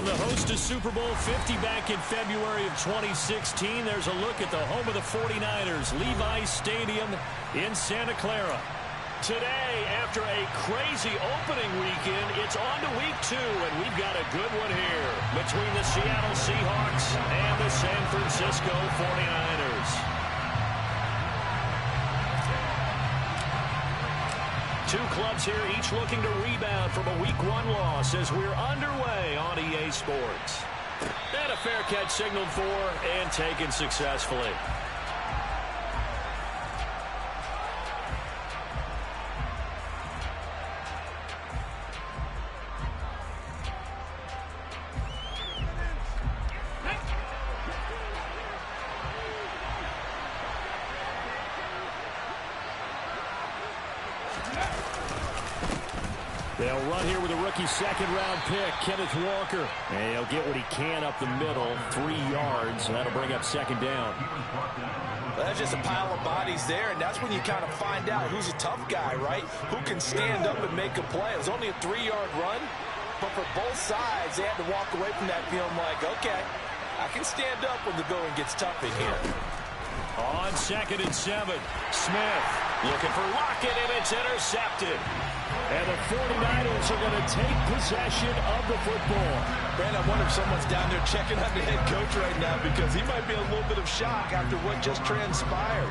From the host to Super Bowl 50 back in February of 2016, there's a look at the home of the 49ers, Levi's Stadium in Santa Clara. Today, after a crazy opening weekend, it's on to week 2, and we've got a good one here between the Seattle Seahawks and the San Francisco 49ers. Two clubs here, each looking to rebound from a Week 1 loss as we're underway on EA Sports. And a fair catch signaled for and taken successfully. They'll run here with a rookie second-round pick, Kenneth Walker. And he'll get what he can up the middle, 3 yards. That'll bring up second down. Well, that's just a pile of bodies there, and that's when you kind of find out who's a tough guy, right? Who can stand up and make a play. It was only a 3-yard run, but for both sides, they had to walk away from that feeling like, okay, I can stand up when the going gets tough in here. On 2nd and 7, Smith looking for Lockett, and it's intercepted. And the 49ers are going to take possession of the football. Brand, I wonder if someone's down there checking on the head coach right now because he might be in a little bit of shock after what just transpired.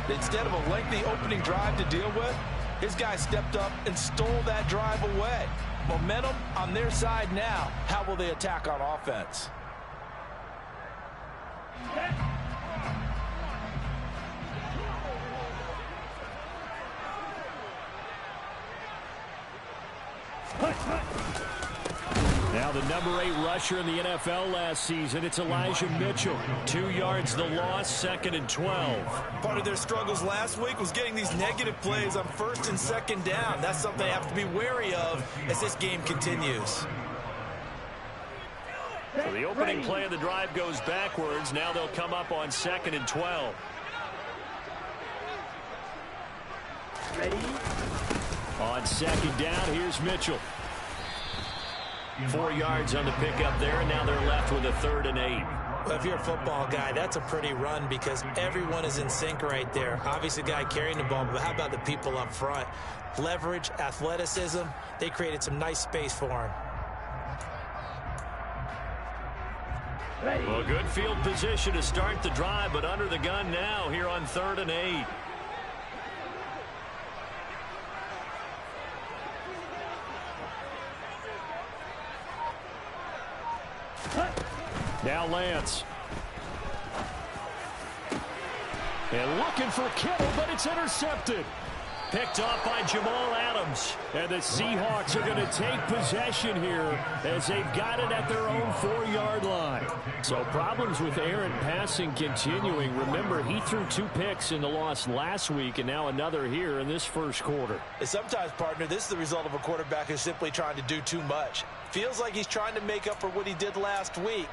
Instead of a lengthy opening drive to deal with, his guy stepped up and stole that drive away. Momentum on their side now. How will they attack on offense? Now the number 8 rusher in the NFL last season, it's Elijah Mitchell. 2 yards the loss, 2nd and 12. Part of their struggles last week was getting these negative plays on 1st and 2nd down. That's something they have to be wary of as this game continues. So the opening play of the drive goes backwards. Now they'll come up on 2nd and 12. Ready? On 2nd down, here's Mitchell. 4 yards on the pickup there, and now they're left with a 3rd and 8. Well, if you're a football guy, that's a pretty run because everyone is in sync right there. Obviously, the guy carrying the ball, but how about the people up front? Leverage, athleticism, they created some nice space for him. Well, good field position to start the drive, but under the gun now here on 3rd and 8. Now Lance. And looking for Kittle, but it's intercepted. Picked off by Jamal Adams. And the Seahawks are going to take possession here as they've got it at their own 4-yard line. So problems with errant passing continuing. Remember, he threw 2 picks in the loss last week and now another here in this first quarter. And sometimes, partner, this is the result of a quarterback who's simply trying to do too much. Feels like he's trying to make up for what he did last week.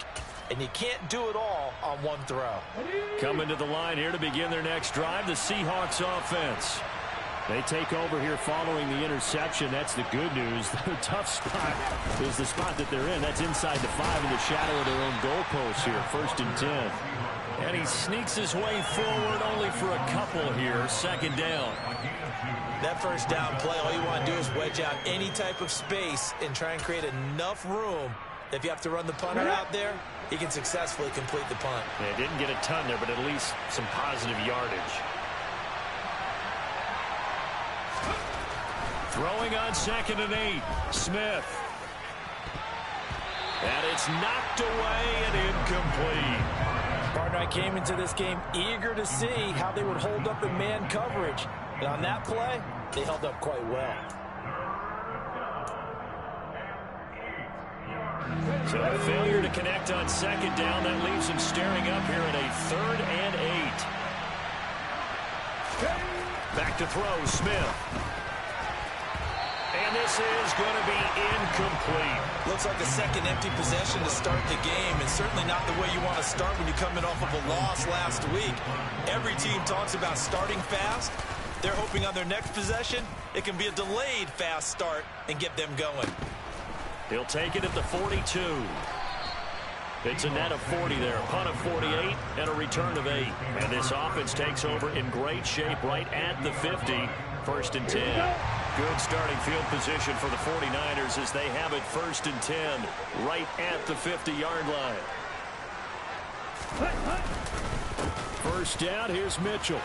And you can't do it all on one throw. Coming to the line here to begin their next drive, the Seahawks offense. They take over here following the interception. That's the good news. The tough spot is the spot that they're in. That's inside the 5 in the shadow of their own goalpost here. 1st and 10. And he sneaks his way forward only for a couple here. 2nd down. That 1st down play, all you want to do is wedge out any type of space and try and create enough room. If you have to run the punter out there, he can successfully complete the punt. Yeah, didn't get a ton there, but at least some positive yardage. Throwing on 2nd and 8. Smith. And it's knocked away and incomplete. Partner, I came into this game eager to see how they would hold up in man coverage. And on that play, they held up quite well. So a failure to connect on 2nd down. That leaves him staring up here at a 3rd and 8. Back to throw, Smith. And this is going to be incomplete. Looks like a second empty possession to start the game, and certainly not the way you want to start when you're coming off of a loss last week. Every team talks about starting fast. They're hoping on their next possession, it can be a delayed fast start and get them going. He'll take it at the 42. It's a net of 40 there, a punt of 48, and a return of 8. And this offense takes over in great shape right at the 50, 1st and 10. Good starting field position for the 49ers as they have it 1st and 10 right at the 50-yard line. First down, here's Mitchell.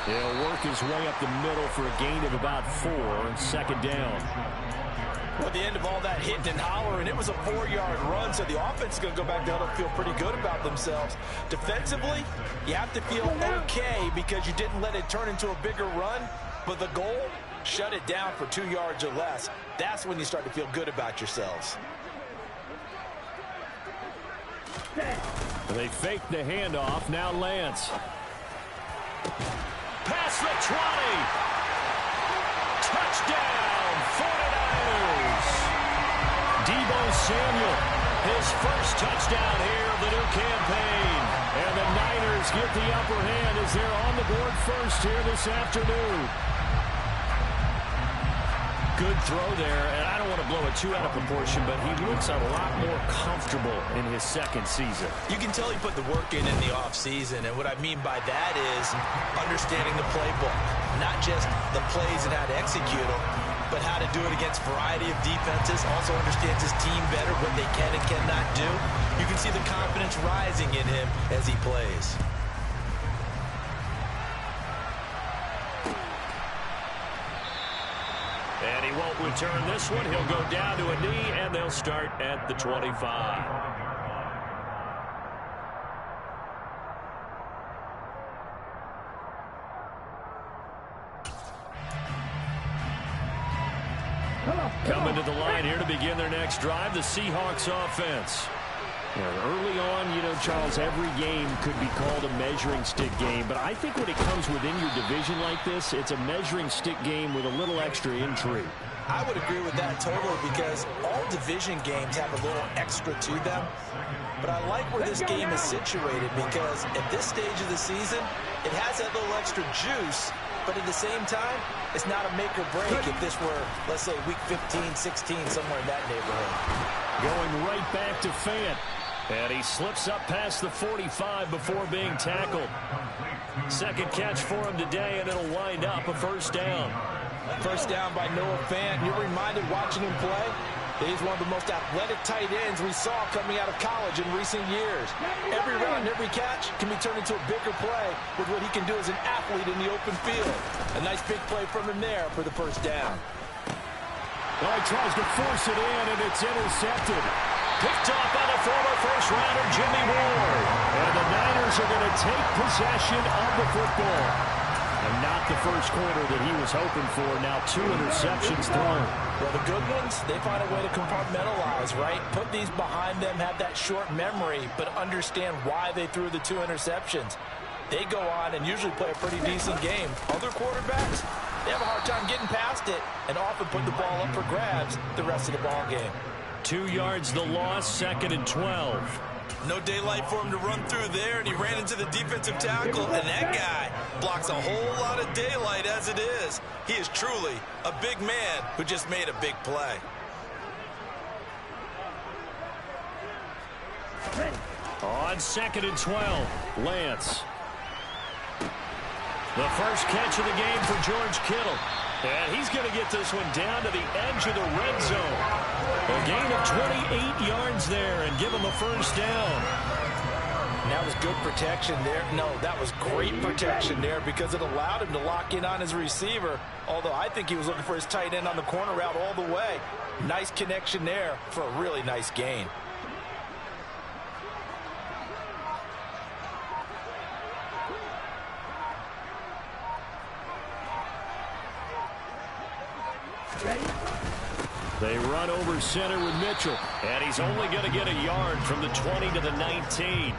He'll work his way up the middle for a gain of about 4 and 2nd down. Well, at the end of all that hitting and hollering, it was a 4-yard run, so the offense is going to go back down and feel pretty good about themselves. Defensively, you have to feel okay because you didn't let it turn into a bigger run, but the goal, shut it down for 2 yards or less. That's when you start to feel good about yourselves. They fake the handoff. Now Lance. Past the 20. Touchdown, 49ers. Deebo Samuel, his first touchdown here of the new campaign. And the Niners get the upper hand as they're on the board first here this afternoon. Good throw there, and I don't want to blow it too out of proportion, but he looks a lot more comfortable in his 2nd season. You can tell he put the work in the offseason, and what I mean by that is understanding the playbook. Not just the plays and how to execute them, but how to do it against a variety of defenses. Also understands his team better, what they can and cannot do. You can see the confidence rising in him as he plays. And he won't return this one. He'll go down to a knee, and they'll start at the 25. Coming to the line here to begin their next drive, the Seahawks offense. Early on, you know, Charles, every game could be called a measuring stick game, but I think when it comes within your division like this, it's a measuring stick game with a little extra intrigue. I would agree with that totally because all division games have a little extra to them. But I like where this game is situated because at this stage of the season, it has that little extra juice, but at the same time, it's not a make or break if this were, let's say, week 15, 16, somewhere in that neighborhood. Going right back to Fant. And he slips up past the 45 before being tackled. 2nd catch for him today, and it'll wind up a 1st down. First down by Noah Fant. You're reminded watching him play, he's one of the most athletic tight ends we saw coming out of college in recent years. Every run, every catch can be turned into a bigger play with what he can do as an athlete in the open field. A nice big play from him there for the 1st down. Well, he tries to force it in, and it's intercepted. Picked off by the former first-rounder Jimmy Ward. And the Niners are going to take possession of the football. And not the first quarter that he was hoping for. Now 2 interceptions thrown. Well, the good ones, they find a way to compartmentalize, right? Put these behind them, have that short memory, but understand why they threw the 2 interceptions. They go on and usually play a pretty decent game. Other quarterbacks, they have a hard time getting past it and often put the ball up for grabs the rest of the ball game. 2 yards the loss, 2nd and 12. No daylight for him to run through there, and he ran into the defensive tackle, and that guy blocks a whole lot of daylight as it is. He is truly a big man who just made a big play. On 2nd and 12, Lance. The first catch of the game for George Kittle. And he's going to get this one down to the edge of the red zone. A gain of 28 yards there and give him a 1st down. That was good protection there. No, that was great protection there because it allowed him to lock in on his receiver. Although I think he was looking for his tight end on the corner route all the way. Nice connection there for a really nice gain. They run over center with Mitchell. And he's only going to get a yard from the 20 to the 19.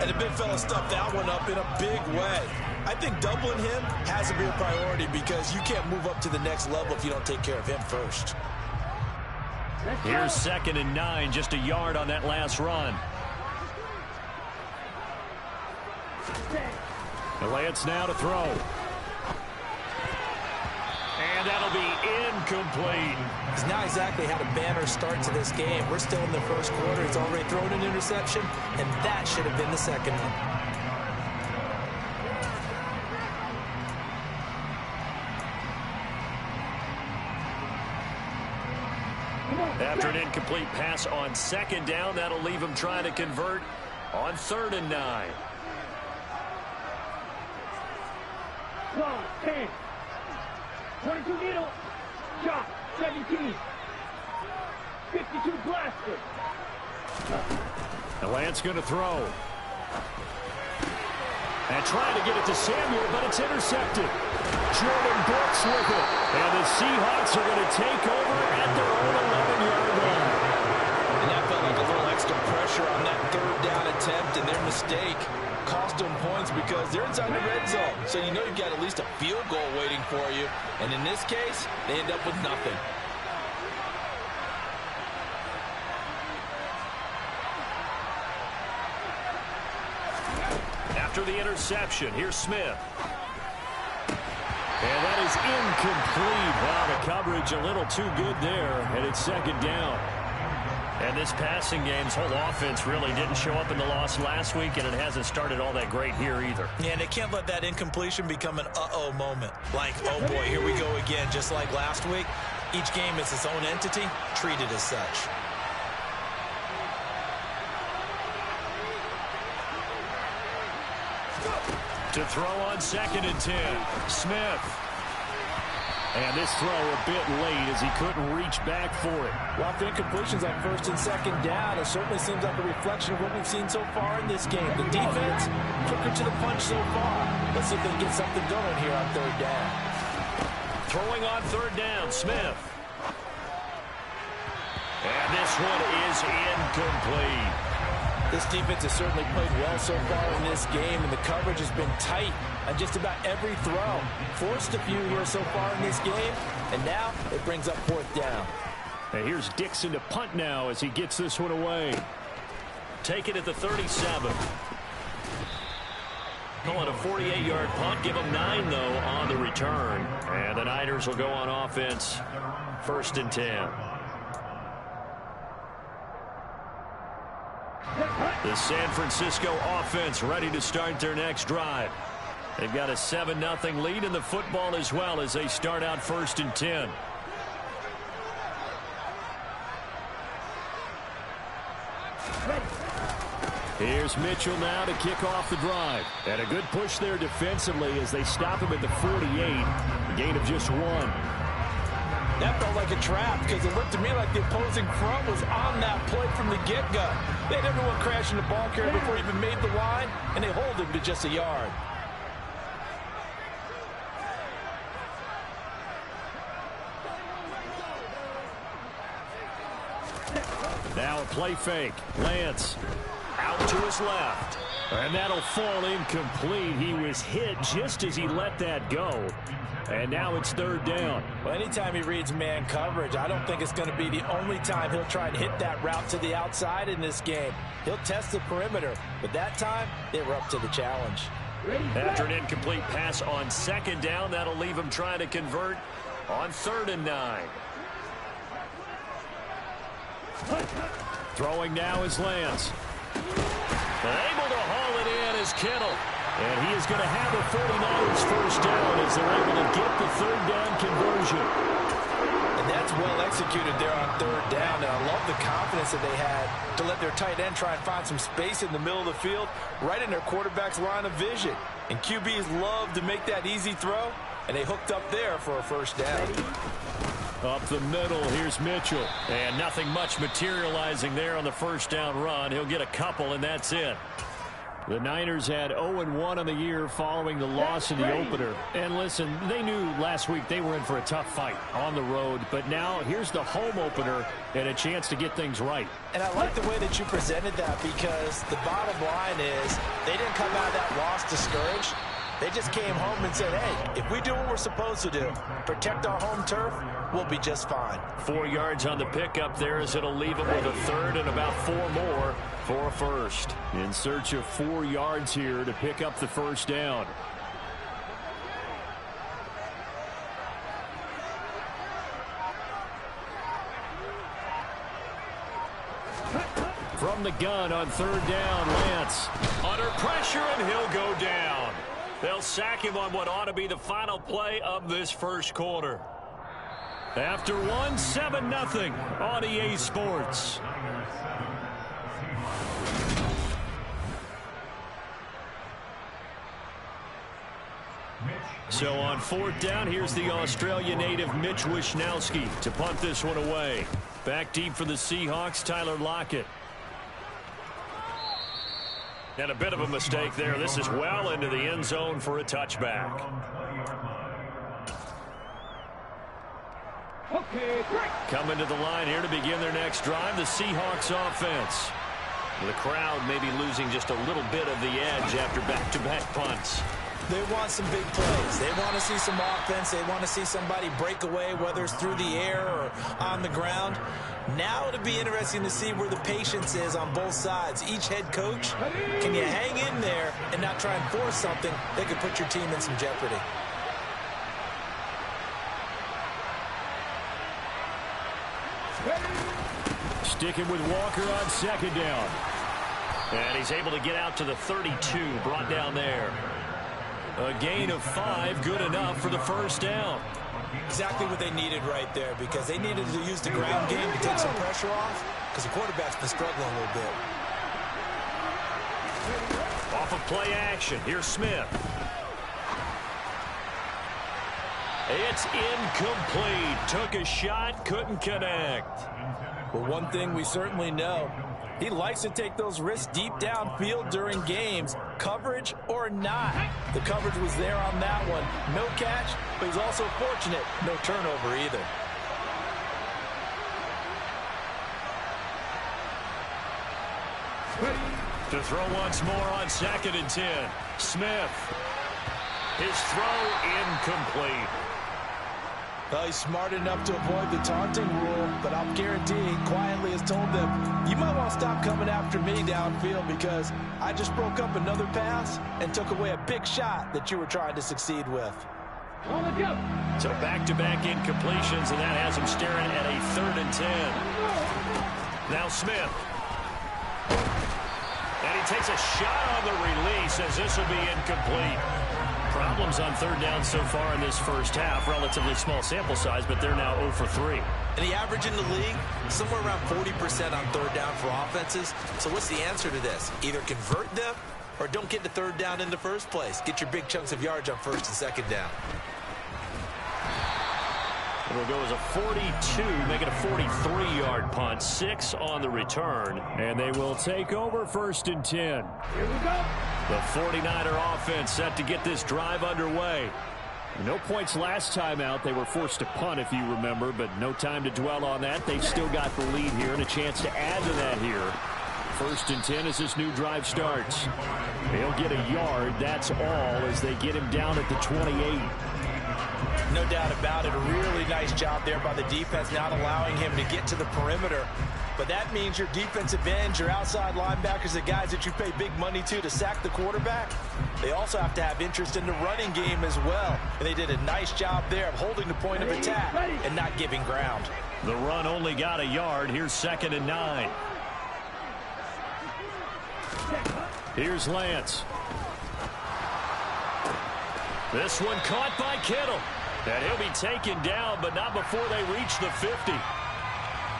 And the big fella stuffed that one up in a big way. I think doubling him has to be a priority because you can't move up to the next level if you don't take care of him first. Here's 2nd and 9, just a yard on that last run. Lance now to throw. And And that'll be incomplete. He's not exactly had a banner start to this game. We're still in the first quarter. He's already thrown an interception, and that should have been the second one. After an incomplete pass on second down, that'll leave him trying to convert on 3rd and 9. 10. 22 needle. Shot. 17. 52 blaster. The Lance going to throw. And trying to get it to Samuel, but it's intercepted. Jordan Brooks with it. And the Seahawks are going to take over at their own 11-yard line. And that felt like a little extra pressure on that 3rd down attempt, and their mistake cost them points because they're inside the red zone. So you know you've got at least a field goal waiting for you. And in this case, they end up with nothing. After the interception, here's Smith. And that is incomplete. Wow, the coverage a little too good there, and it's 2nd down. And this passing game's whole offense really didn't show up in the loss last week, and it hasn't started all that great here either. Yeah, and they can't let that incompletion become an uh-oh moment. Like, oh boy, here we go again, just like last week. Each game is its own entity, treated as such. To throw on 2nd and 10, Smith. And this throw a bit late as he couldn't reach back for it. Well, after incompletions on 1st and 2nd down, it certainly seems like a reflection of what we've seen so far in this game. The defense, quicker to the punch so far. Let's see if they can get something going here on 3rd down. Throwing on 3rd down, Smith. And this one is incomplete. This defense has certainly played well so far in this game, and the coverage has been tight on just about every throw. Forced a few here so far in this game, and now it brings up 4th down. And here's Dixon to punt now as he gets this one away. Take it at the 37. Calling a 48-yard punt. Give them 9, though, on the return. And the Niners will go on offense. 1st and 10. The San Francisco offense ready to start their next drive. They've got a 7-0 lead in the football as well as they start out 1st and 10. Here's Mitchell now to kick off the drive. And a good push there defensively as they stop him at the 48. A gain of just 1. That felt like a trap because it looked to me like the opposing front was on that play from the get-go. They had everyone crashing the ball carrier before he even made the line, and they hold him to just a yard. Now a play fake. Lance out to his left. And that'll fall incomplete. He was hit just as he let that go. And now it's 3rd down. Well, anytime he reads man coverage, I don't think it's going to be the only time he'll try and hit that route to the outside in this game. He'll test the perimeter, but that time they were up to the challenge. After an incomplete pass on 2nd down, that'll leave him trying to convert on 3rd and 9. Throwing now is Lance. Able to haul it in is Kittle. And he is going to have the 49ers 1st down as they're able to get the 3rd down conversion. And that's well executed there on 3rd down. And I love the confidence that they had to let their tight end try and find some space in the middle of the field, right in their quarterback's line of vision. And QBs love to make that easy throw, and they hooked up there for a 1st down. Up the middle, here's Mitchell. And nothing much materializing there on the 1st down run. He'll get a couple, and that's it. The Niners had 0-1 on the year following the loss in the opener. And listen, they knew last week they were in for a tough fight on the road. But now here's the home opener and a chance to get things right. And I like the way that you presented that because the bottom line is they didn't come out of that loss discouraged. They just came home and said, hey, if we do what we're supposed to do, protect our home turf, we'll be just fine. 4 yards on the pickup there as it'll leave them with a 3rd and about 4 more for a 1st. In search of 4 yards here to pick up the 1st down. From the gun on third down, Lance. Under pressure, and he'll go down. They'll sack him on what ought to be the final play of this first quarter. After one, 7-0 on EA Sports. So on fourth down, here's the Australia native Mitch Wishnowsky to punt this one away. Back deep for the Seahawks, Tyler Lockett. And a bit of a mistake there. This is well into the end zone for a touchback. Coming to the line here to begin their next drive, the Seahawks offense. The crowd maybe losing just a little bit of the edge after back-to-back punts. They want some big plays. They want to see some offense. They want to see somebody break away, whether it's through the air or on the ground. Now it'll be interesting to see where the patience is on both sides. Each head coach, can you hang in there and not try and force something that could put your team in some jeopardy? Sticking with Walker on second down. And he's able to get out to the 32, brought down there. A gain of 5, good enough for the first down. Exactly what they needed right there, because they needed to use the ground game to take some pressure off, because the quarterback's been struggling a little bit. Off of play action, here's Smith. It's incomplete. Took a shot, couldn't connect. Well, one thing we certainly know, he likes to take those risks deep downfield during games, coverage or not. The coverage was there on that one. No catch, but he's also fortunate. No turnover either. To throw once more on 2nd and 10. Smith. His throw incomplete. Well, he's smart enough to avoid the taunting rule, but I'll guarantee he quietly has told them, you might want to stop coming after me downfield because I just broke up another pass and took away a big shot that you were trying to succeed with. So back-to-back incompletions, and that has him staring at a 3rd and 10. Now Smith. And he takes a shot on the release as this will be incomplete. Problems on 3rd down so far in this first half. Relatively small sample size, but they're now 0 for 3. And the average in the league, somewhere around 40% on 3rd down for offenses. So what's the answer to this? Either convert them or don't get to 3rd down in the first place. Get your big chunks of yards on 1st and 2nd down. It'll go as a 42, make it a 43-yard punt. 6 on the return, and they will take over 1st and 10. Here we go. The 49er offense set to get this drive underway. No points last time out. They were forced to punt, if you remember, but no time to dwell on that. They've still got the lead here and a chance to add to that here. 1st and 10 as this new drive starts. They'll get a yard, that's all, as they get him down at the 28. No doubt about it. A really nice job there by the defense, not allowing him to get to the perimeter. But that means your defensive ends, your outside linebackers, the guys that you pay big money to sack the quarterback, they also have to have interest in the running game as well. And they did a nice job there of holding the point of attack and not giving ground. The run only got a yard. Here's 2nd and 9. Here's Lance. This one caught by Kittle. And he'll be taken down, but not before they reach the 50.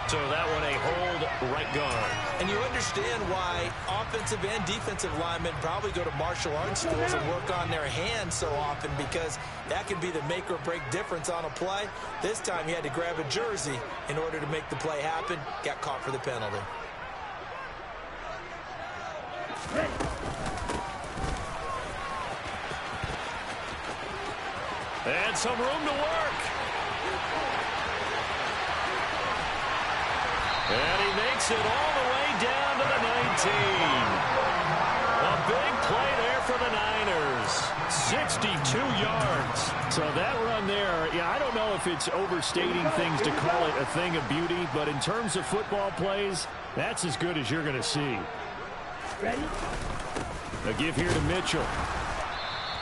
So that one a hold right guard. And you understand why offensive and defensive linemen probably go to martial arts schools and work on their hands so often, because that can be the make or break difference on a play. This time he had to grab a jersey in order to make the play happen. Got caught for the penalty. And some room to work. And he makes it all the way down to the 19. A big play there for the Niners. 62 yards. So that run there, yeah, I don't know if it's overstating things to call it a thing of beauty, but in terms of football plays, that's as good as you're going to see. Ready? A give here to Mitchell.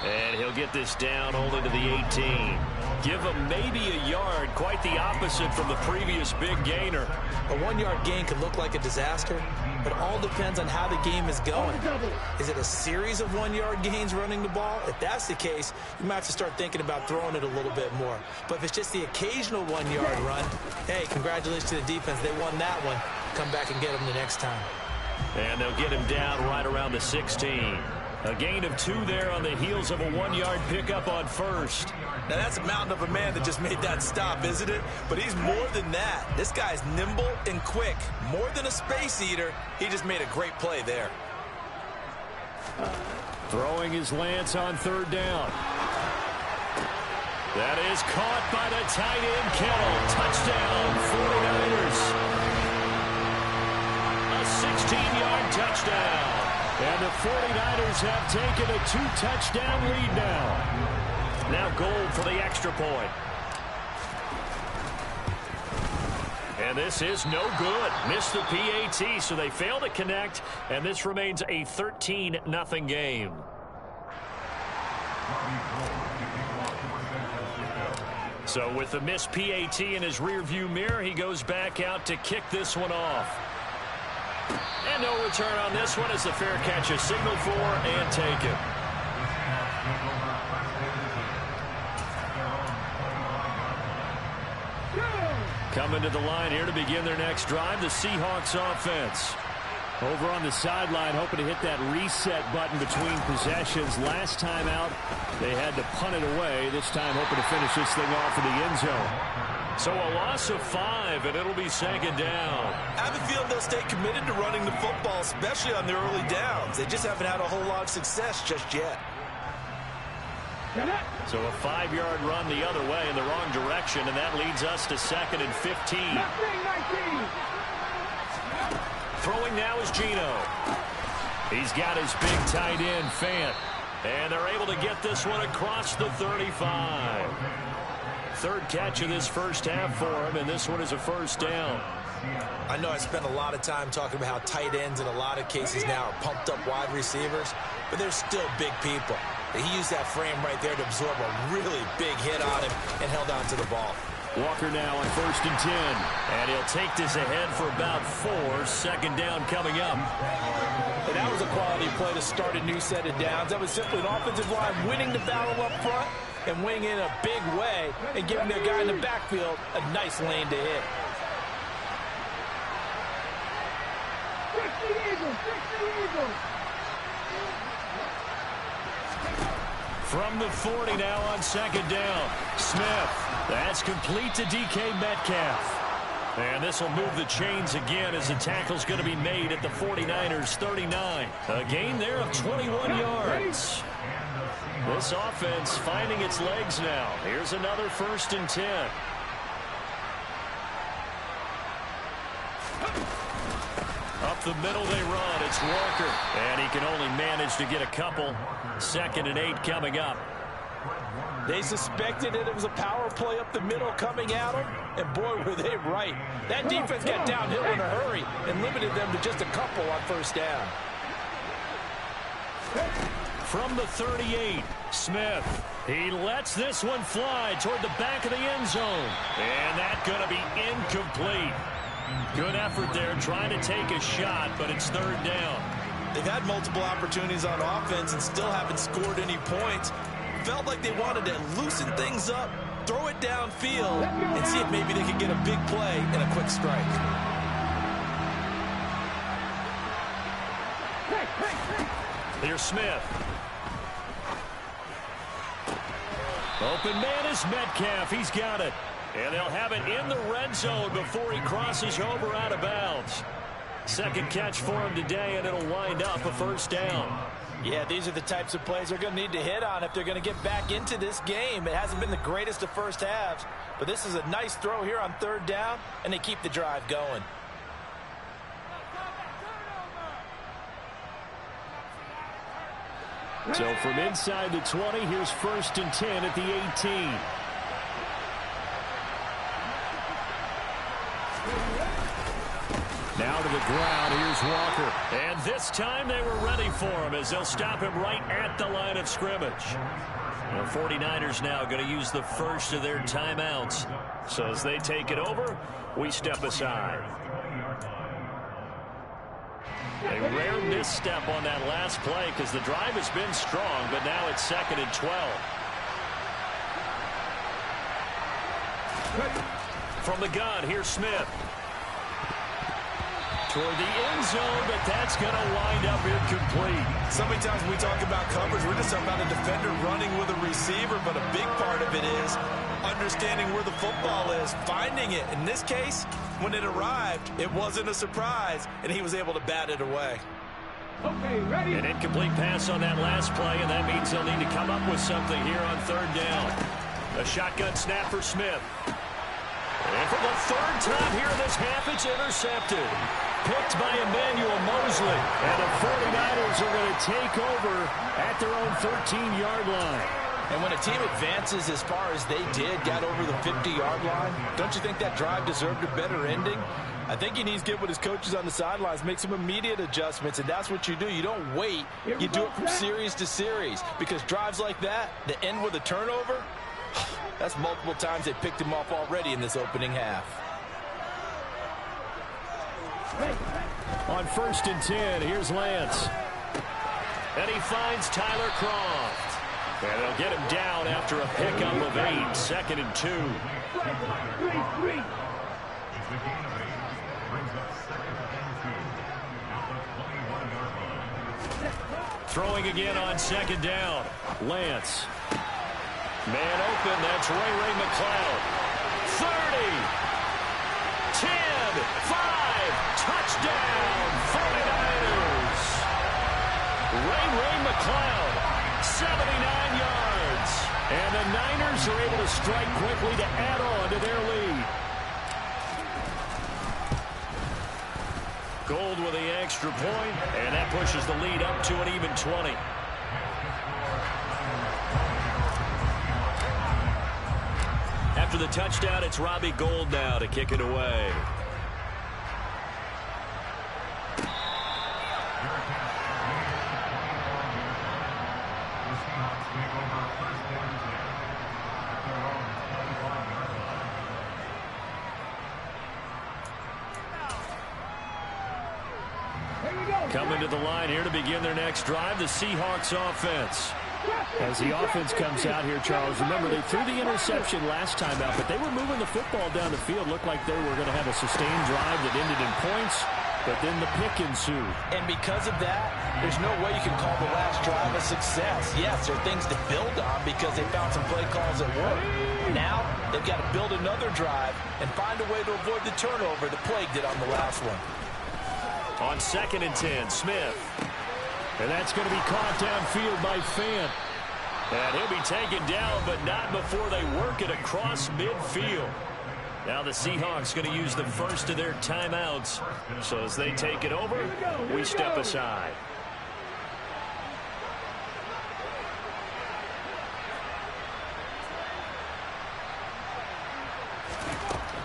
And he'll get this down, holding to the 18. Give him maybe a yard, quite the opposite from the previous big gainer. A 1-yard gain could look like a disaster, but all depends on how the game is going. Is it a series of 1-yard gains running the ball? If that's the case, you might have to start thinking about throwing it a little bit more. But if it's just the occasional 1-yard run, hey, congratulations to the defense. They won that one. Come back and get them the next time. And they'll get him down right around the 16. A gain of 2 there on the heels of a 1-yard pickup on first. Now, that's a mountain of a man that just made that stop, isn't it? But he's more than that. This guy's nimble and quick. More than a space eater, he just made a great play there. Throwing his lance on 3rd down. That is caught by the tight end, Kittle. Touchdown, 49ers. A 16-yard touchdown. And the 49ers have taken a 2-touchdown lead now. Now Gold for the extra point. And this is no good. Missed the PAT, so they fail to connect, and this remains a 13-0 game. So with the missed PAT in his rearview mirror, he goes back out to kick this one off. And no return on this one as the fair catch is signaled for and taken. Coming to the line here to begin their next drive, the Seahawks offense. Over on the sideline, hoping to hit that reset button between possessions. Last time out, they had to punt it away. This time, hoping to finish this thing off in the end zone. So a loss of 5, and it'll be 2nd down. I have a feeling they'll stay committed to running the football, especially on their early downs. They just haven't had a whole lot of success just yet. So a 5-yard run the other way in the wrong direction, and that leads us to 2nd and 15. Throwing now is Geno. He's got his big tight end, Fant. And they're able to get this one across the 35. 3rd catch of this first half for him, and this one is a 1st down. I know I spent a lot of time talking about how tight ends in a lot of cases now are pumped up wide receivers, but they're still big people. He used that frame right there to absorb a really big hit on him and held on to the ball. Walker now on 1st and 10. And he'll take this ahead for about 4. 2nd down coming up. And that was a quality play to start a new set of downs. That was simply an offensive line winning the battle up front and winning in a big way and giving their guy in the backfield a nice lane to hit. From the 40 now on 2nd down. Smith. That's complete to DK Metcalf. And this will move the chains again as the tackle's going to be made at the 49ers 39. A gain there of 21 yards. This offense finding its legs now. Here's another 1st and 10. Up the middle they run. It's Walker. And he can only manage to get a couple. 2nd and 8 coming up. They suspected that it was a power play up the middle coming at them, and boy, were they right. That defense got downhill in a hurry and limited them to just a couple on 1st down. From the 38, Smith. He lets this one fly toward the back of the end zone. And that's going to be incomplete. Good effort there trying to take a shot, but it's 3rd down. They've had multiple opportunities on offense and still haven't scored any points. Felt like they wanted to loosen things up, throw it downfield, and see if maybe they could get a big play and a quick strike. Here's Smith. Open man is Metcalf. He's got it. And they'll have it in the red zone before he crosses over out of bounds. 2nd catch for him today, and it'll wind up a 1st down. Yeah, these are the types of plays they're going to need to hit on if they're going to get back into this game. It hasn't been the greatest of first halves, but this is a nice throw here on 3rd down, and they keep the drive going. So from inside the 20, here's 1st and 10 at the 18. Now to the ground, here's Walker. And this time they were ready for him as they'll stop him right at the line of scrimmage. The 49ers now going to use the first of their timeouts. So as they take it over, we step aside. A rare misstep on that last play because the drive has been strong, but now it's 2nd and 12. From the gun, here's Smith. Toward the end zone, but that's going to wind up incomplete. So many times when we talk about coverage, we're just talking about a defender running with a receiver, but a big part of it is understanding where the football is, finding it. In this case, when it arrived, it wasn't a surprise, and he was able to bat it away. Okay, ready? An incomplete pass on that last play, and that means they'll need to come up with something here on 3rd down. A shotgun snap for Smith. And for the 3rd time here in this half, it's intercepted. Picked by Emmanuel Mosley. And the 49ers are going to take over at their own 13-yard line. And when a team advances as far as they did, got over the 50-yard line, don't you think that drive deserved a better ending? I think he needs to get with his coaches on the sidelines, make some immediate adjustments, and that's what you do. You don't wait. You do it from series to series, because drives like that end with a turnover, that's multiple times they picked him off already in this opening half. On 1st and 10, here's Lance. And he finds Tyler Kroft. And they'll get him down after a pickup of 8, 2nd and 2. Three. Throwing again on 2nd down. Lance. Man open, that's Ray McCloud. 30, 10, 5, touchdown, 49ers. Ray McCloud, 79 yards. And the Niners are able to strike quickly to add on to their lead. Gold with the extra point, and that pushes the lead up to an even 20. After the touchdown, it's Robbie Gould now to kick it away. Coming to the line here to begin their next drive, the Seahawks offense. As the offense comes out here, Charles, remember they threw the interception last time out, but they were moving the football down the field. Looked like they were going to have a sustained drive that ended in points, but then the pick ensued. And because of that, there's no way you can call the last drive a success. Yes, there are things to build on because they found some play calls that work. Now, they've got to build another drive and find a way to avoid the turnover that plagued it on the last one. On 2nd and 10, Smith. And that's going to be caught downfield by Fant. And he'll be taken down, but not before they work it across midfield. Now the Seahawks going to use the first of their timeouts. So as they take it over, we step aside.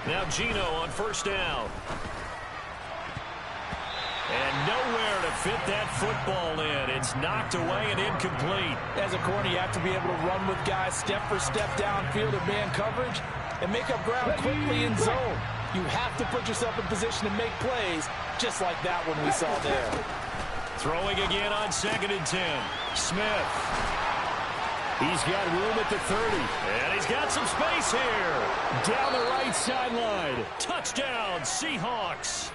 Now Geno on 1st down. And nowhere to fit that football in. It's knocked away and incomplete. As a corner, you have to be able to run with guys step for step downfield in man coverage and make up ground quickly in zone. You have to put yourself in position to make plays, just like that one we saw there. Throwing again on 2nd and 10. Smith. He's got room at the 30. And he's got some space here. Down the right sideline. Touchdown, Seahawks.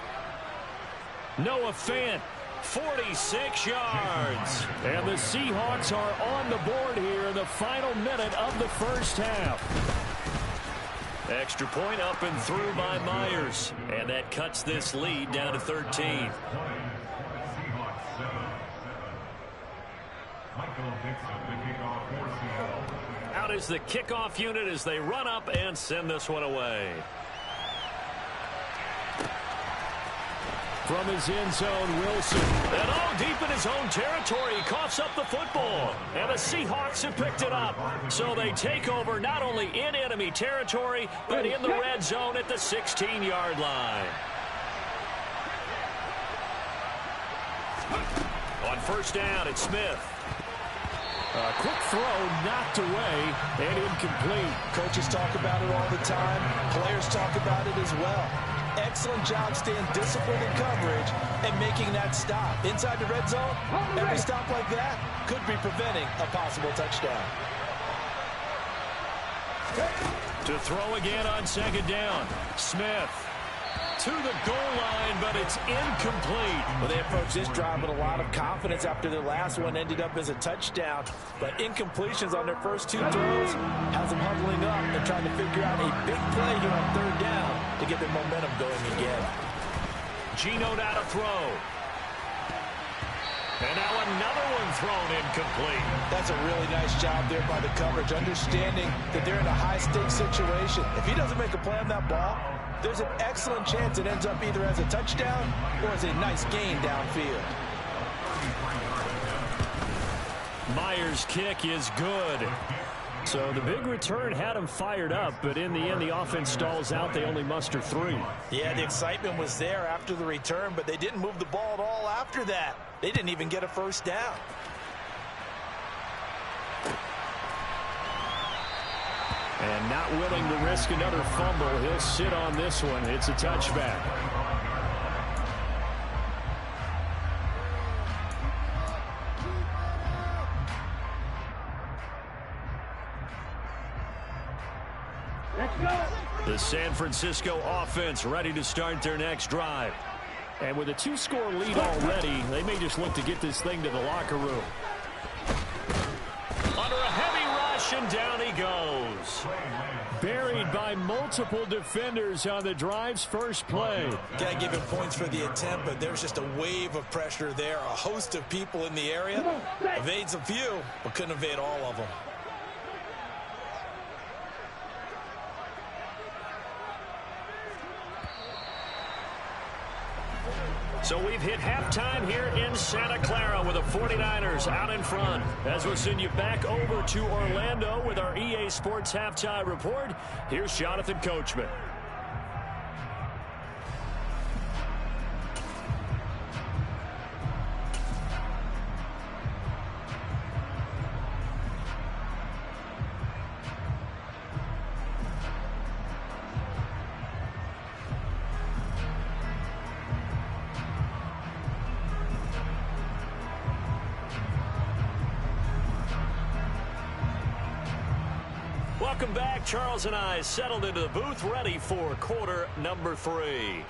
Noah Fant, 46 yards. And the Seahawks are on the board here in the final minute of the first half. Extra point up and through by Myers. And that cuts this lead down to 13. Out is the kickoff unit as they run up and send this one away. From his end zone, Wilson. And all deep in his own territory, he coughs up the football. And the Seahawks have picked it up. So they take over not only in enemy territory, but in the red zone at the 16-yard line. On 1st down, it's Smith. Quick throw, knocked away, and incomplete. Coaches talk about it all the time. Players talk about it as well. Excellent job staying disciplined in coverage and making that stop. Inside the red zone, every stop like that could be preventing a possible touchdown. To throw again on second down. Smith to the goal line, but it's incomplete. Well, they approached this drive with a lot of confidence after their last one ended up as a touchdown. But incompletions on their first two throws has them huddling up and trying to figure out a big play here on third down to get their momentum going again. Geno now to throw. And now another one thrown incomplete. That's a really nice job there by the coverage, understanding that they're in a high-stakes situation. If he doesn't make a play on that ball, there's an excellent chance it ends up either as a touchdown or as a nice gain downfield. Myers' kick is good. So the big return had him fired up, but in the end, the offense stalls out. They only muster 3. Yeah, the excitement was there after the return, but they didn't move the ball at all after that. They didn't even get a first down. And not willing to risk another fumble, he'll sit on this one. It's a touchback. Let's go. The San Francisco offense ready to start their next drive. And with a 2-score lead already, they may just look to get this thing to the locker room. Under a heavy rush, and down he goes. Buried by multiple defenders on the drive's first play. Can't give him points for the attempt, but there's just a wave of pressure there. A host of people in the area. Evades a few, but couldn't evade all of them. So we've hit halftime here in Santa Clara with the 49ers out in front. As we'll send you back over to Orlando with our EA Sports Halftime Report, here's Jonathan Coachman. Welcome back. Charles and I settled into the booth, ready for quarter number 3.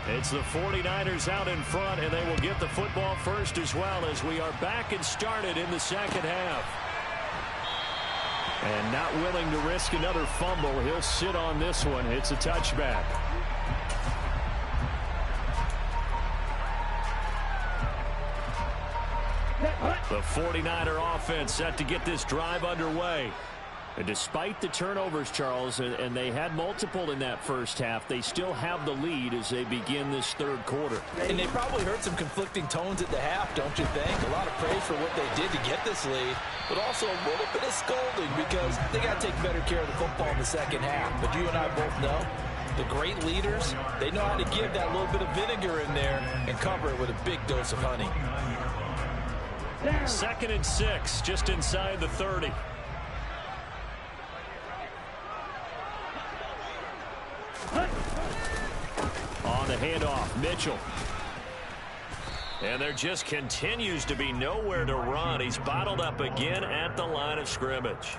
It's the 49ers out in front, and they will get the football first as well as we are back and started in the second half. And not willing to risk another fumble, he'll sit on this one. It's a touchback. The 49er offense set to get this drive underway. And despite the turnovers, Charles, and they had multiple in that first half, they still have the lead as they begin this third quarter. And they probably heard some conflicting tones at the half, don't you think? A lot of praise for what they did to get this lead, but also a little bit of scolding because they got to take better care of the football in the second half. But you and I both know the great leaders, they know how to give that little bit of vinegar in there and cover it with a big dose of honey. 2nd and 6, just inside the 30. On the handoff, Mitchell. And there just continues to be nowhere to run. He's bottled up again at the line of scrimmage.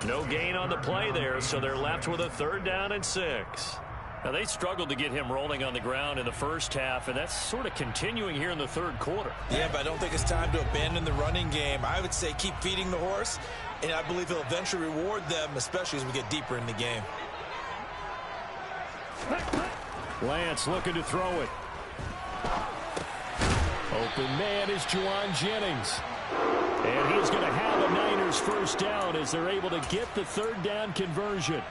No gain on the play there, so they're left with a 3rd down and 6. Now, they struggled to get him rolling on the ground in the first half, and that's sort of continuing here in the third quarter. Yeah, but I don't think it's time to abandon the running game. I would say keep feeding the horse, and I believe he'll eventually reward them, especially as we get deeper in the game. Lance looking to throw it. Open man is Juwan Jennings. And he's going to have a Niners first down as they're able to get the 3rd down conversion.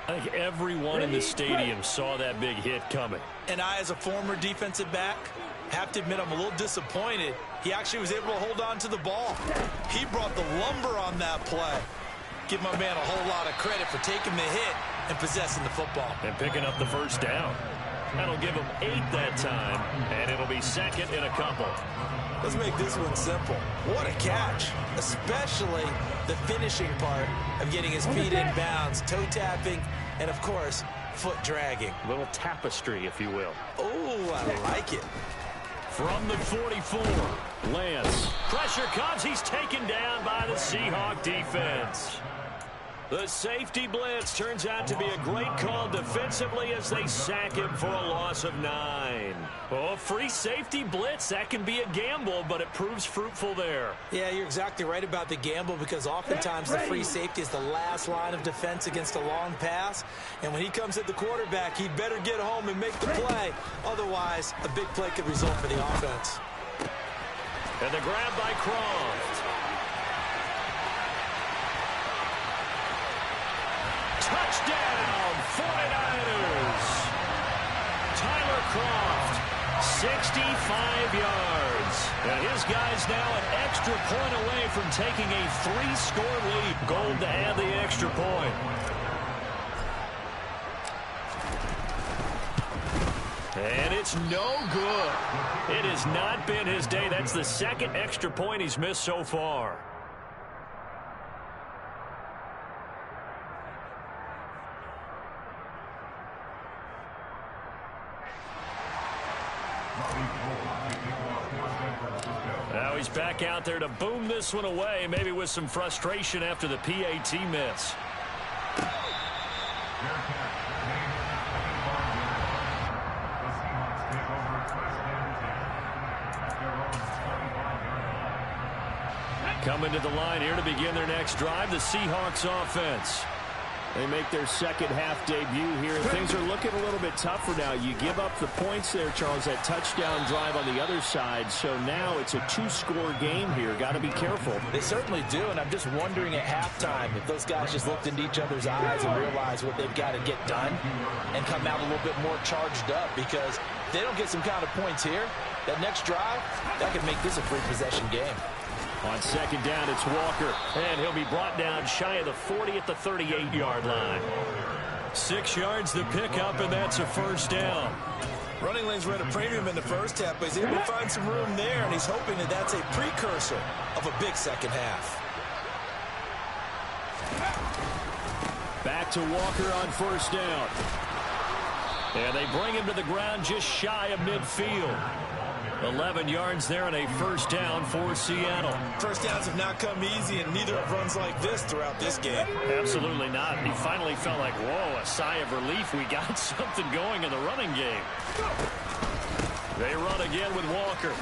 I think everyone in the stadium saw that big hit coming. And I, as a former defensive back, Have to admit, I'm a little disappointed. He actually was able to hold on to the ball. He brought the lumber on that play. Give my man a whole lot of credit for taking the hit and possessing the football. And picking up the first down. That'll give him 8 that time, and it'll be second in a couple. Let's make this one simple. What a catch, especially the finishing part of getting his feet in bounds, toe tapping, and of course, foot dragging. Little tapestry, if you will. Oh, I like it. From the 44, Lance. Pressure comes. He's taken down by the Seahawk defense. The safety blitz turns out to be a great call defensively as they sack him for a loss of 9. Oh, free safety blitz, that can be a gamble, but it proves fruitful there. Yeah, you're exactly right about the gamble because oftentimes the free safety is the last line of defense against a long pass. And when he comes at the quarterback, he'd better get home and make the play. Otherwise, a big play could result for the offense. And the grab by Croft. Touchdown, 49ers. Tyler Croft, 65 yards. And his guy's now an extra point away from taking a 3-score lead. Gold to add the extra point. And it's no good. It has not been his day. That's the second extra point he's missed so far. Now he's back out there to boom this one away, maybe with some frustration after the PAT miss. Coming to the line here to begin their next drive, the Seahawks offense. They make their second half debut here, and things are looking a little bit tougher now. You give up the points there, Charles, that touchdown drive on the other side. So now it's a 2-score game here. Got to be careful. They certainly do, and I'm just wondering at halftime if those guys just looked into each other's eyes and realized what they've got to get done and come out a little bit more charged up, because if they don't get some kind of points here, that next drive, that could make this a free possession game. On second down, it's Walker, and he'll be brought down shy of the 40 at the 38-yard line. 6 yards to pick up, and that's a first down. Running lanes were at a premium in the first half, but he's able to find some room there, and he's hoping that that's a precursor of a big second half. Back to Walker on first down. And they bring him to the ground just shy of midfield. 11 yards there and a first down for Seattle. First downs have not come easy, and neither have runs like this throughout this game. Absolutely not. He finally felt like, whoa, a sigh of relief. We got something going in the running game. They run again with Walker.